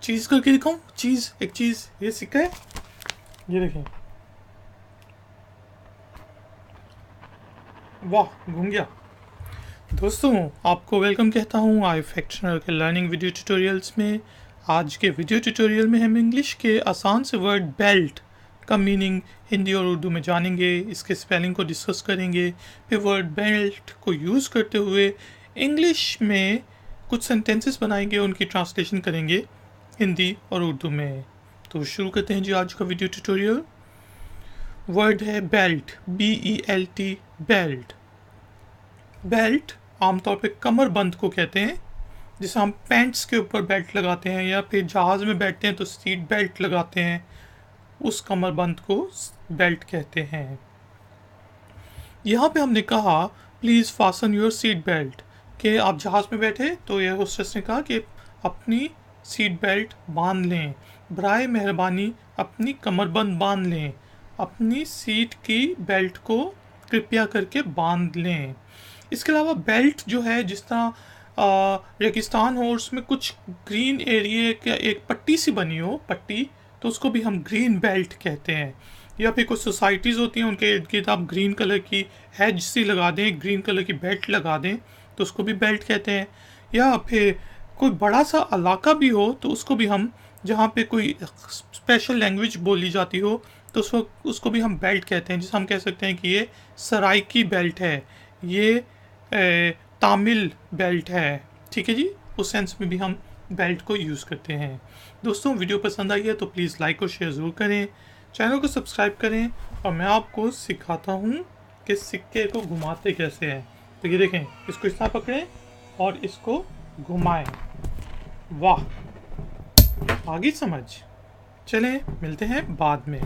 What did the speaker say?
चीज़ करके दिखाऊं? चीज़, एक चीज़, ये सिक्का है, ये देखें। वाह, घूम गया। दोस्तों, आपको वेलकम कहता हूँ आई फैक्शनल के लर्निंग वीडियो ट्यूटोरियल्स में। आज के वीडियो ट्यूटोरियल में हम इंग्लिश के आसान से वर्ड बेल्ट का मीनिंग हिंदी और उर्दू में जानेंगे, इसके स्पेलिंग को डिस्कस करेंगे, फिर वर्ड बेल्ट को यूज़ करते हुए इंग्लिश में कुछ सेंटेंसेस बनाएंगे, उनकी ट्रांसलेशन करेंगे हिंदी और उर्दू में। तो शुरू करते हैं जी आज का वीडियो ट्यूटोरियल। वर्ड है बेल्ट, BELT, बेल्ट। बेल्ट आमतौर पे कमर बंद को कहते हैं, जिसे हम पैंट्स के ऊपर बेल्ट लगाते हैं या फिर जहाज़ में बैठते हैं तो सीट बेल्ट लगाते हैं, उस कमर बंद को बेल्ट कहते हैं। यहाँ पे हमने कहा please fasten your seat belt, कि आप जहाज़ में बैठे तो एयर होस्टेस ने कहा कि अपनी सीट बेल्ट बांध लें, बराए मेहरबानी अपनी कमरबंद बांध लें, अपनी सीट की बेल्ट को कृपया करके बांध लें। इसके अलावा बेल्ट जो है, जिस तरह रेगिस्तान हो उसमें कुछ ग्रीन एरिया का एक पट्टी सी बनी हो, पट्टी, तो उसको भी हम ग्रीन बेल्ट कहते हैं। या फिर कुछ सोसाइटीज़ होती हैं, उनके इर्द गिर्द आप ग्रीन कलर की हैज सी लगा दें, ग्रीन कलर की बेल्ट लगा दें, तो उसको भी बेल्ट कहते हैं। या फिर कोई बड़ा सा इलाका भी हो तो उसको भी हम, जहाँ पे कोई स्पेशल लैंग्वेज बोली जाती हो तो उसको भी हम बेल्ट कहते हैं। जिसे हम कह सकते हैं कि ये सराइकी बेल्ट है, ये तामिल बेल्ट है, ठीक है जी। उस सेंस में भी हम बेल्ट को यूज़ करते हैं। दोस्तों, वीडियो पसंद आई है तो प्लीज़ लाइक और शेयर ज़रूर करें, चैनल को सब्सक्राइब करें, और मैं आपको सिखाता हूँ कि सिक्के को घुमाते कैसे हैं। तो ये देखें, इसको इस तरह पकड़ें और इसको घुमाएं। वाह, आगे समझ। चलें, मिलते हैं बाद में।